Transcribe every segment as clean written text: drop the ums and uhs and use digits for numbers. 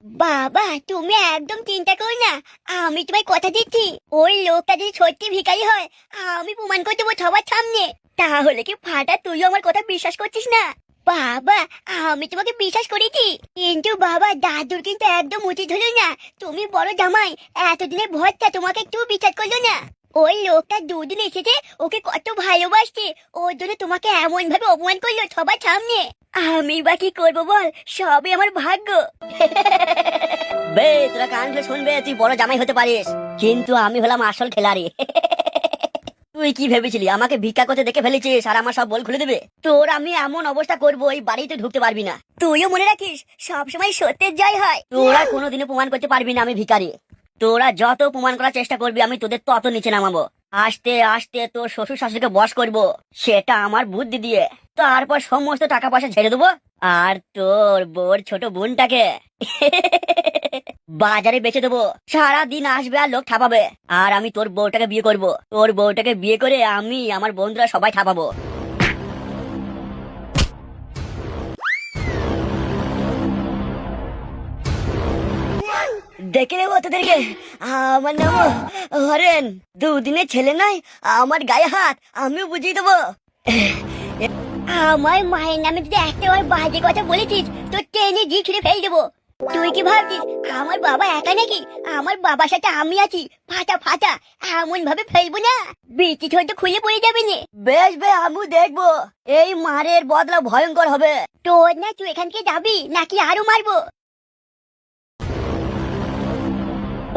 বাবা তুমি একদম চিন্তা করো না, আমি তোমায় কথা দিচ্ছি, ওই লোকটা যদি সত্যি ভিখারি হয় আমি প্রমাণ করে দেবো সবার সামনে। তাহলে কি ফাটা তুইও আমার কথা বিশ্বাস করছিস না? বাবা আমি তোমাকে বিশ্বাস করেছি, কিন্তু বাবা দাদুর কিন্তু একদম উচিত হলো না। তুমি বড় জামাই, এতদিনের ভরটা তোমাকে একটু বিচার করলো না। ওই লোকটা দুদিন এসেছে, ওকে কত ভালোবাসছে, ওর জন্য তোমাকে এমন ভাবে অপমান করলো সবার সামনে। আমি বা কি করবো বল, সবই আমার ভাগ্য। বে তোরা কান খুলে শুনবে, তুই বড় জামাই হতে পারিস, কিন্তু আমি হলাম আসল খেলাড়ি। তুই কি ভেবেছিলি আমাকে ভিক্ষা করতে দেখে ফেলেছিস আর আমার সব বল খুলে দেবে? তোর আমি এমন অবস্থা করবো এই বাড়িতে ঢুকতে পারবি না। তুইও মনে রাখিস, সবসময় সত্যের জয় হয়। তোরা কোনোদিনও প্রমাণ করতে পারবি না আমি ভিখারি। তোরা যত প্রমাণ করার চেষ্টা করবি আমি তোদের তত নিচে নামাবো। আস্তে আস্তে তোর শ্বশুর শাশুড়িকে বশ করবো, সেটা আমার বুদ্ধি দিয়ে। তারপর সমস্ত টাকা পয়সা ছেড়ে দেবো, আর তোর বোর ছোট বোনটাকে বাজারে বেচে দেবো। সারাদিন আসবে আর লোক ঠাপাবে, আর আমি তোর বউটাকে বিয়ে করব। তোর বউটাকে বিয়ে করে আমি আমার বন্ধুরা সবাই ঠাপাবো। দেখে নেবো তোদেরকে। আমার নাম হরেন, দুদিনের ছেলে নয়, আমার গায়ে হাত আমিও বুঝিয়ে দেবো। আমার মায়ের নামে যদি একটা বার বাজে কথা বলেছিস তো টেনে জি ছিঁড়ে ফেল দেবো। তুই কি ভাবছিস আমার বাবা একা নাকি? আমার বাবার সাথে আমি আছি, ফাটা ফাটা এমন ভাবে ফেলবো না, বিচিত হয়তো খুলে পড়ে যাবে না। বেশ বে, আমিও দেখবো এই মারের বদলা ভয়ঙ্কর হবে। তোর না তুই এখান থেকে যাবি নাকি আরো মারবো?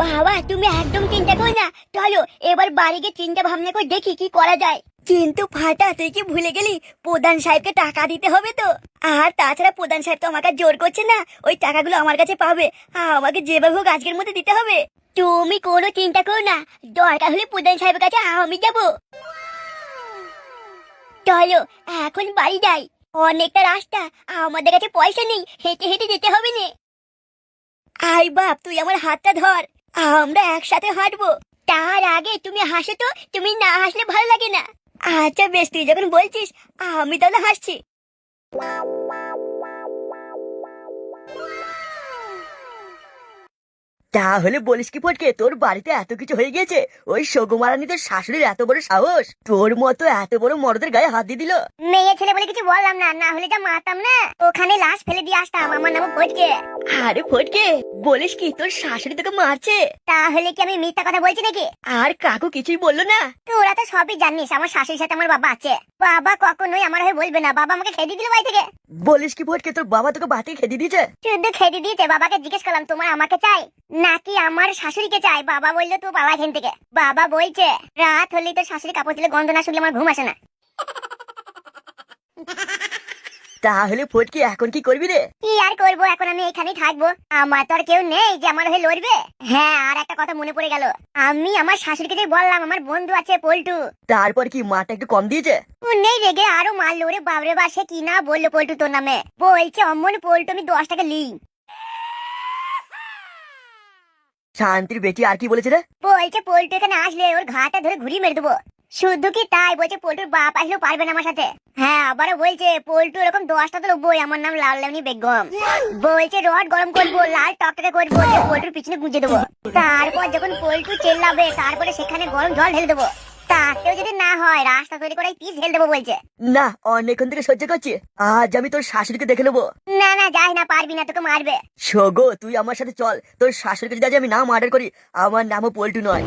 বাবা তুমি একদম চিন্তা করো না, চলো এবার বাড়ি গিয়ে চিন্তা ভাবনা করে দেখি কি করা যায়। কিন্তু ফাটা তুই কি ভুলে গেলি প্রধান সাহেবকে টাকা দিতে হবে তো? আর তাছাড়া প্রধান সাহেব তো আমাকে জোর করছে না, ওই টাকাগুলো আমার কাছে পাবে, আমাকে যেভাবে হোক আজকের মধ্যে দিতে হবে। তুমি কোনো চিন্তা করো না, দরকার হলে প্রধান সাহেবের কাছে আমি যাব। চলো এখন বাড়ি যাই, অনেকটা রাস্তা, আমাদের কাছে পয়সা নেই, হেঁটে হেঁটে যেতে হবে না। আই বাপ তুই আমার হাতটা ধর, আমরা একসাথে হাঁটবো। তার আগে তুমি হাসো তো, তুমি না হাসলে ভালো লাগে না। আচ্ছা বেশ, তুই যখন বলছিস আমি তাহলে হাসছি। তাহলে বলিস কি ফটকে, তোর বাড়িতে এত কিছু হয়ে গেছে, ওই সগুমারানি তোর শাশুড়ির এত বড় সাহস, তোর মতো এত বড় মরদের গায়ে হাত দিয়ে দিল। মেয়ে ছেলে বলে কিছু বললাম না, না হলে যা মারতাম না, ওখানে লাশ ফেলে দিয়ে আসতাম। আমার নাম ফটকে। আরে ফটকে, বলিস কি তোর শাশুড়ি তোকে মারছে? তাহলে কি আমি মিথ্যা কথা বলছি নাকি? আর কাকু কিছুই বললো না? তোরা তো সবই জানিস, আমার শাশুড়ির সাথে আমার বাবা আছে। বাবা কখনোই আমার হয়ে বলবে না, বাবা আমাকে খেয়ে দিল বাড়ি থেকে। বলিস কি ফটকে, তোর বাবা তোকে বাতিল খেতে দিয়েছে? শুধু খেতে দিয়েছে, বাবাকে জিজ্ঞেস করলাম তোমার আমাকে চাই নাকি আমার শাশুড়িকে চাই, বাবা বললো তো বাবা এখান থেকে। বাবা বলছে রাত হলেই তো শাশুড়ি কাপড় দিলে গন্ধ না শুকলে আমার ঘুম আসে না। তাহলে ফটকে এখন কি করবি রে? কি আর করবো, এখন আমি এখানেই থাকবো, আমার তো আর কেউ নেই যে আমার হয়ে লড়বে। হ্যাঁ আর একটা কথা মনে পড়ে গেল, আমি আমার শাশুড়িকে যে বললাম আমার বন্ধু আছে পল্টু, তারপর কি মাটা একটু কম দিয়েছে? ও নেই রেগে আরো মারলো রে বাবরে বা, সে কি না বললো পল্টু তোর নামে, বলছে অমন পল্টু আমি 10 টাকা লি। শান্তির বেটি আর কি বলেছে রে? বলছে পল্টু এখানে আসলে ওর ঘাটা ধরে ঘুরিয়ে মেরে দেবো। শুধু কি তাই, বলছে পল্টুর বাপ আসলেও পারবে না আমার সাথে। হ্যাঁ আবারও বলছে পল্টু এরকম 10টা তো বই, আমার নাম লাল লালনি বেগম। বলছে রড গরম করবো, লাল টকটকে করবো, যে পল্টুর পিছনে গুঁজে দেবো। তারপর যখন পল্টু চেল্লাবে তারপরে সেখানে গরম জল ঢেলে দেবো। তাতেও যদি না হয় রাস্তা তৈরি করে পিস ঢেলে দেবো বলছে। না, অনেকক্ষণ থেকে সহ্য করছি, আজ আমি তোর শাশুড়িকে দেখে নেবো। না না যাই না, পারবি না, তোকে মারবে। শোগো তুই আমার সাথে চল, তোর শাশুড়িকে যদি আজ আমি না মার্ডার করি, আমার নামও পল্টু নয়।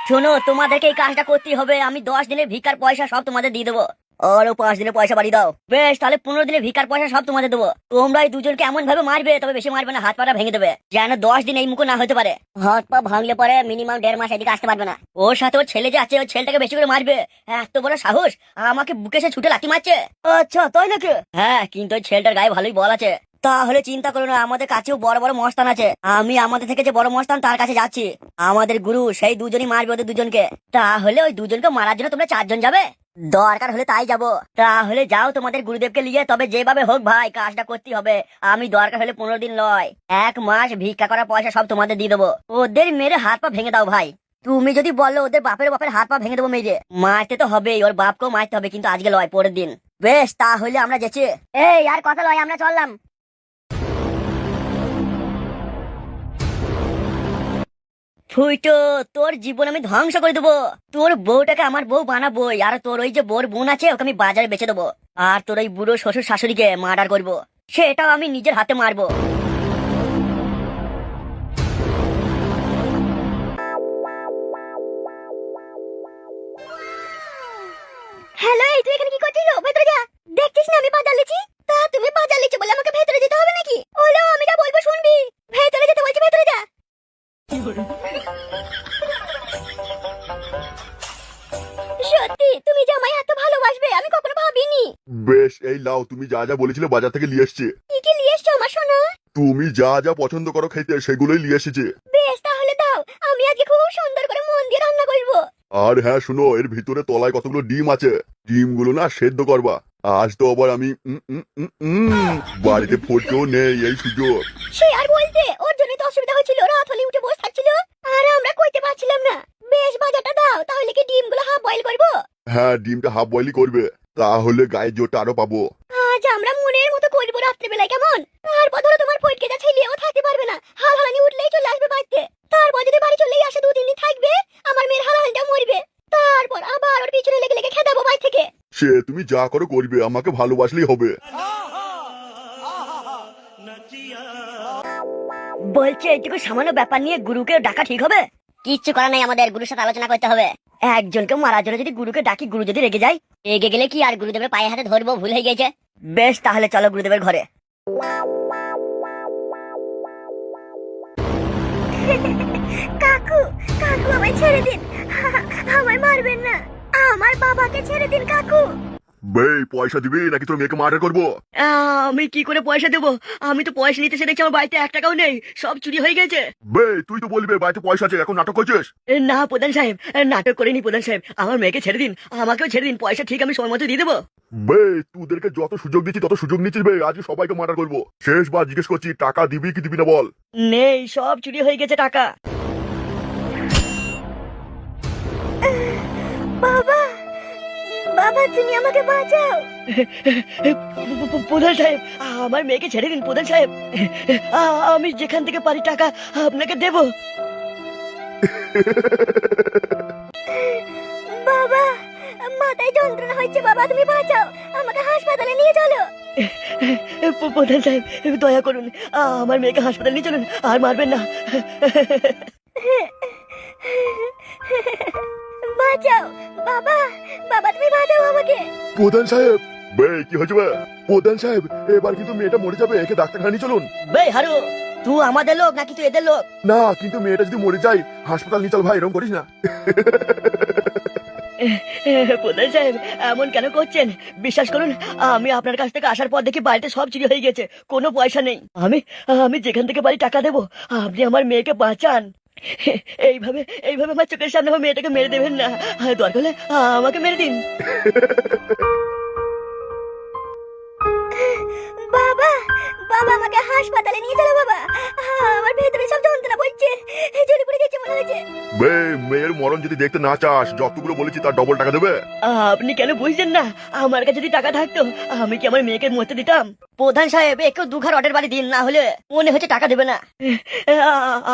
শোনো, তোমাদেরকে এই কাজটা করতেই হবে, আমি 10 দিনের ভিক্ষার পয়সা সব তোমাদের দিয়ে দেবো। আরো 5 দিনের পয়সা বাড়ি দাও। বেশ, তাহলে 15 দিনের ভিক্ষার পয়সা সব তোমাদের দেবো। তোমরা এই দুজনকে এমন ভাবে মারবে, তবে বেশি মারবে না, হাত পাটা ভেঙে দেবে, যেন 10 দিন এই মুখো না হতে পারে। হাত পা ভাঙলে পরে মিনিমাম 1.5 মাস এদিকে আসতে পারবে না। ওর সাথে ওর ছেলে যে আছে, ওর ছেলেটাকে বেশি করে মারবে। এত বড় সাহস, আমাকে বুকে সে ছুটে লাথি মারছে। আচ্ছা তাই নাকি? হ্যাঁ, কিন্তু ওই ছেলেটার গায়ে ভালোই বল আছে। তাহলে চিন্তা করো না, আমাদের কাছেও বড় বড় মস্তান আছে, আমি আমাদের থেকে যে বড় মস্তান তার কাছে যাচ্ছি। আমাদের গুরু সেই দুজনই মারবে ওদের দুজনকে। তাহলে ওই দুজনকে মারার জন্য তোমরা 4 জন যাবে? দরকার হলে তাই যাবো। তাহলে যাও তোমাদের গুরুদেবকে নিয়ে, তবে যেভাবে হোক ভাই কাজটা করতে হবে। আমি দরকার হলে 15 দিন নয় 1 মাস ভিক্ষা করার পয়সা সব তোমাদের দিয়ে দেবো। ওদের মেরে হাত পা ভেঙে দাও ভাই। তুমি যদি বলো ওদের বাপের হাত পা ভেঙে দেবো মেরে, মারতে তো হবেই, ওর বাপকেও মারতে হবে, কিন্তু আজকে লয়, পরের দিন। বেশ তাহলে আমরা যাচ্ছি। এই আর কথা লয়, আমরা চললাম। ফুইটো, তোর জীবন আমি ধ্বংস করে দেবো। তোর বউটাকে আমার বউ বানাবো, আর তোর ওই যে বোর বোন আছে ওকে আমি বাজারে বেচে দেবো। আর তোর ওই বুড়ো শ্বশুর শাশুড়িকে মার্ডার করবো, সেটাও আমি নিজের হাতে মারবো। হ্যালো, এই তুই এখানে কি করছিস? ভেতরে যা। দেখছিস না আমি বাজার লিছি? তা তুমি বাজার লিছো বলে আমাকে ভেতরে যেতে হবে নাকি? ওলো, আমি যা বলবো শুনবি। ভেতরে যেতে বলছি, ভেতরে যা। সত্যি তুমি যে আমায় এত ভালোবাসবে আমি কখনো ভাবিনি। বেশ, এই লাও, তুমি যা যা বলেছিলে বাজার থেকে নিয়ে এসছি। কি কি নিয়ে এসছো আমার সোনা? তুমি যা যা পছন্দ করো খেতে সেগুলোই নিয়ে এসেছি। বেশ তাহলে দাও, আমি আজকে খুব সুন্দর করে মন দিয়ে রান্না করবো। আর হ্যাঁ শুনো, এর ভিতরে তলায় কতগুলো ডিম আছে, ডিমগুলো না সেদ্ধ করবা। আজ তো আবার আমি বাড়িতে ফোটেও নেই এই সুযোগ। সে আর বলতে, ওর জন্য তো অসুবিধা হচ্ছিল, রাত হলে উঠে বসে থাকছিল আর আমরা কইতে পারছিলাম না। বেশ বাজারটা দাও, তাহলে কি ডিমগুলো হাফ বয়েল করবো? হ্যাঁ, ডিমটা হাফ বয়েলই করবে, তাহলে গায়ের জোরটা আরো পাবো। আজ আমরা মনের মতো করবো রাত্রেবেলায়, কেমন? তারপর ধরো তোমার ফটকে যা ছেলেও থাকতে পারবে না, হালহালানি উঠলেই চলে আসবে বাড়িতে। তারপর যদি বাড়ি চলেই আসে 2-3 দিন থাকবে, আমার মেয়ের হালহালটা মরবে। তারপর আবার ওর পিছনে লেগে লেগে খেদাবো বাড়ি থেকে। সে তুমি যা করো করবে, আমাকে ভালোবাসলেই হবে। বলছে এইটুকু সামান্য ব্যাপার নিয়ে গুরুকে ডাকা ঠিক হবে? কিচ্ছু করার নাই, আমাদের গুরুর সাথে আলোচনা করতে হবে। একজনকে মারার জন্য যদি গুরুকে ডাকি, গুরু যদি রেগে যায়? রেগে গেলে কি আর গুরুদেবের পায়ে হাতে ধরবো? ভুল হয়ে গেছে। বেশ তাহলে চলো গুরুদেবের ঘরে। কাকু, কাকু আমায় ছেড়ে দিন, আমায় মারবেন না, আমার বাবাকে ছেড়ে দিন কাকু। বে, পয়সা দিবি নাকি তোর মেয়েকে মার্ডার করবো? আমি কি করে পয়সা দেবো? আমি তো পয়সা নিতে এসে দেখছি আমার বাড়িতে 1 টাকাও নেই, সব চুরি হয়ে গেছে। বে, তুই তো বলবে বাড়িতে পয়সা আছে, এখন নাটক করছিস? না প্রধান সাহেব, নাটক করিনি প্রধান সাহেব। আমার মেয়েকে ছেড়ে দিন, আমাকেও ছেড়ে দিন, পয়সা ঠিক আমি সময় মতো দিয়ে দেবো। বে, তোদেরকে যত সুযোগ দিচ্ছি তত সুযোগ নিচ্ছিস বে, আজকে সবাইকে মার্ডার করবো। শেষবার জিজ্ঞেস করছি, টাকা দিবি কি দিবি না বল। নেই, সব চুরি হয়ে গেছে টাকা। বাবা, বাবা তুমি আমাকে বাঁচাও। প্রধান সাহেব, আমার মেয়েকে ছেড়ে দিন প্রধান সাহেব। আমি যেখান থেকে পারি টাকা আপনাকে দেব। বাবা, মাথায় যন্ত্রণা হচ্ছে, বাবা তুমি বাঁচাও, আমাকে হাসপাতালে নিয়ে চলো। প্রধান সাহেব দয়া করুন, আমার মেয়েকে হাসপাতালে নিয়ে চলুন, আর মারবেন না। বাঁচাও বাবা, বাবা তুমি বাঁচাও আমাকে। প্রধান সাহেব, বে কি হয়েছে বে? প্রধান সাহেব, এবার কিন্তু মেয়েটা মরে যাবে, একে ডাক্তারখানা নিয়ে চলুন। বে হারু, তুই আমাদের লোক নাকি তুই এদের লোক? না, কিন্তু মেয়েটা যদি মরে যায় হাসপাতাল নিয়ে চল ভাই, এরকম করিস না। প্রধান সাহেব এমন কেন করছেন? বিশ্বাস করুন, আমি আপনার কাছ থেকে আসার পর দেখি বাড়িতে সব চুরি হয়ে গেছে, কোনো পয়সা নেই। আমি আমি যেখান থেকে পারি টাকা দেবো, আপনি আমার মেয়েকে বাঁচান। এইভাবে এইভাবে আমার চোখের সামনে আমার মেয়েটাকে মেরে দেবেন না, দরকার হলে আমাকে মেরে দিন। বাবা, বাবা আমাকে হাসপাতালে নিয়ে চলো বাবা, আমার ভেতরে সব যন্ত্রণা করছে, জ্বলে পড়ে গেছে মনে হচ্ছে। বে, মেয়ের মরণ যদি দেখতে না চাস, যতগুলো বলেছি তার ডবল টাকা দেবে। আপনি কেন বুঝছেন না? আমার কাছে যদি টাকা থাকতো আমি কি আমার মেয়েকে মরতে দিতাম? প্রধান সাহেব একটু 2 ঘর অর্ডার বাড়ি দিন, না হলে মনে হচ্ছে টাকা দেবে না।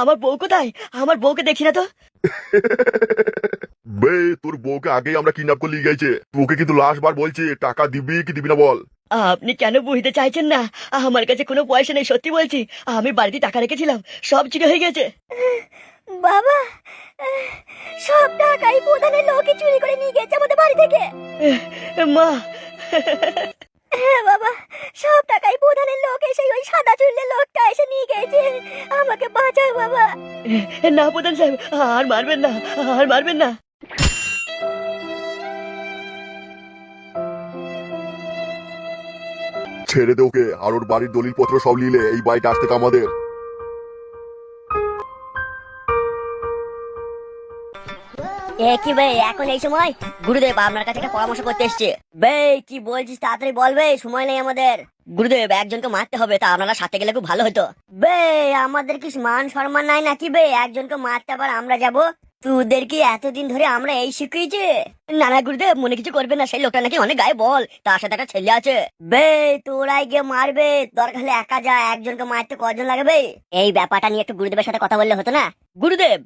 আমার বউ কোথায়? আমার বউকে দেখছি না তো। বে, তোর বউকে আগেই আমরা কিডন্যাপ করে নিয়ে গেছে, তোকে কিন্তু লাস্ট বার বলছি, টাকা দিবি কি দিবি না বল। আপনি কেন বুঝতে চাইছেন না? আমার কাছে কোনো পয়সা নেই, সত্যি বলছি। আমি বাড়িতে টাকা রেখেছিলাম, সব চুরি হয়ে গেছে। বাবা, সব টাকাই প্রধানের লোকে চুরি করে নিয়ে গেছে আমাদের বাড়ি থেকে। মা, হ্যাঁ বাবা, সব টাকাই প্রধানের লোক এসে, ওই সাদা চুলের লোকটা এসে নিয়ে গেছে, আমাকে বাঁচাও বাবা। না প্রধান সাহেব, আর মারবেন না, আর মারবেন না। ছেড়ে দে ওকে, আর ওর বাড়ির দলিলপত্র সব নিলে এই বাড়িটা আসতে আমাদের। এ কি বে, এখন এই সময়? গুরুদেব আপনার কাছে একটা পরামর্শ করতে এসছে। বে কি বলছিস, তাড়াতাড়ি বলবে, সময় নেই আমাদের। গুরুদেব একজনকে মারতে হবে, তা আপনারা সাথে গেলে খুব ভালো হতো। বে, আমাদের কি মান সম্মান নাই নাকি বে? একজনকে মারতে আবার আমরা যাব? তোদের কি এতদিন ধরে আমরা এই শিখিয়েছি? না না গুরুদেব, মনে কিছু করবে না, সেই লোকটা নাকি অনেক গায়ে বল, তার সাথে একটা ছেলে আছে। বে তোরাই গিয়ে মারবে, দরকার হলে একা যা, একজনকে মারতে কজন লাগবে? এই ব্যাপারটা নিয়ে একটু গুরুদেবের সাথে কথা বললে হতো না? গুরুদেব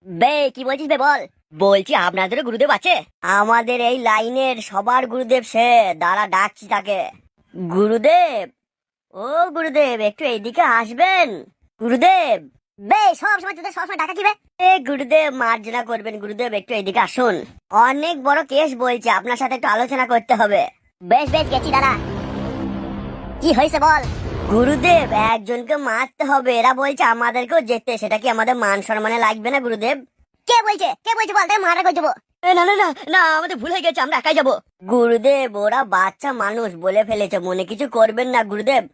বে কি বলছিস বে বল। বলছি আপনাদেরও গুরুদেব আছে? আমাদের এই লাইনের সবার গুরুদেব সে, দাঁড়া ডাকছি তাকে। গুরুদেব, ও গুরুদেব একটু এইদিকে আসবেন। গুরুদেব, বে সব সময় তোদের সবসময় ডাকা কি বে? এ গুরুদেব মার্জনা করবেন, গুরুদেব একটু এদিকে আসুন, অনেক বড় কেস বলছে, আপনার সাথে একটু আলোচনা করতে হবে। বেশ বেশ গেছি দাঁড়া। কি হয়েছে বল? গুরুদেব একজনকে মারতে হবে, এরা বলছে আমাদেরকেও যেতে, সেটা কি আমাদের মান সম্মানে লাগবে না গুরুদেব? কে বলছে বল, তাই মারা করে দেবো। না না না না, আমাদের ভুল হয়ে গেছে, আমরা একাই যাবো। গুরুদেব ওরা বাচ্চা মানুষ, বলে ফেলেছে, মনে কিছু করবেন না গুরুদেব।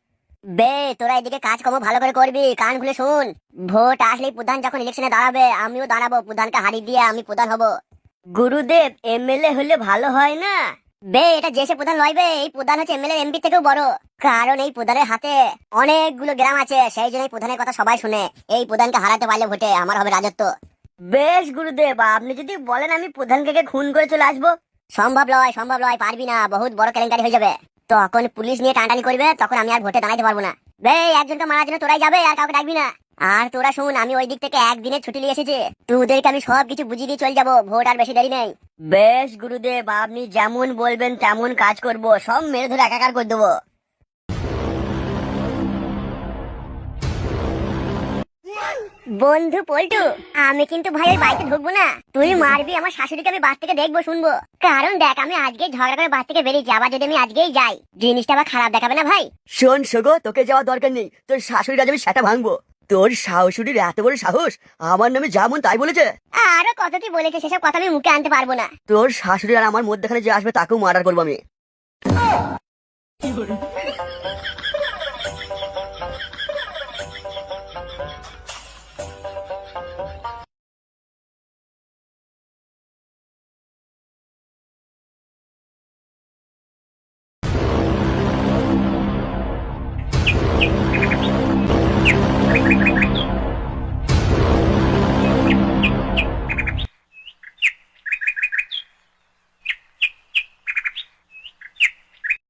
বে তোরা এদিকে কাজকর্ম ভালো করে করবি, কান খুলে শুন। ভোট আসলেই প্রধান যখন ইলেকশনে দাঁড়াবে, আমিও দাঁড়াবো, প্রধানকে হারিয়ে দিয়ে আমি প্রধান হব। গুরুদেব এমএলএ হলে ভালো হয় না? বে এটা যে সে প্রধান লইবে, এই প্রধান হচ্ছে এমএলএ এমপি থেকেও বড়, কারণ এই প্রধানের হাতে অনেকগুলো গ্রাম আছে, সেই জন্য এই প্রধানের কথা সবাই শুনে। এই প্রধানকে হারাতে পারলে ভোটে আমার হবে রাজত্ব। বেশ গুরুদেব, আপনি যদি বলেন আমি প্রধানকে খুন করে চলে আসবো। সম্ভব লয়, পারবি না, বহুত বড় কেলেঙ্কারি হয়ে যাবে, তখন পুলিশ নিয়ে টানাটানি করবে, তখন আমি আর ভোটে দাঁড়াইতে পারবো না। বে একজনকে মারার জন্য তোরাই যাবে, আর কাউকে ডাকবি না। আর তোরা শুন, আমি ওই দিক থেকে একদিনের ছুটি নিয়ে এসেছি, তোদেরকে আমি সব কিছু বুঝিয়ে দিয়ে চলে যাবো, ভোট আর বেশি দেরি নেই। বেশ গুরুদেব, আপনি যেমন বলবেন তেমন কাজ করব, সব মেরে ধরে একাকার করে দেবো। বন্ধু পল্টু, আমি কিন্তু ভাই ওই বাড়িতে ঢুকবো না, তুই মারবি আমার শাশুড়িকে, আমি বাস থেকে দেখবো শুনবো, কারণ দেখ আমি আজকেই ঝগড়া করে বাস থেকে বেরিয়েছি, আবার যদি আমি আজকেই যাই জিনিসটা আবার খারাপ দেখাবে না ভাই। শোন সগো, তোকে যাওয়ার দরকার নেই, তোর শাশুড়ির আজ আমি সেটা ভাঙবো। তোর শাশুড়ির এত বড় সাহস, আমার নামে যেমন তাই বলেছে। আরো কত কি বলেছে, সেসব কথা আমি মুখে আনতে পারবো না। তোর শাশুড়ি আর আমার মধ্যখানে যে আসবে তাকেও মার্ডার করবো আমি।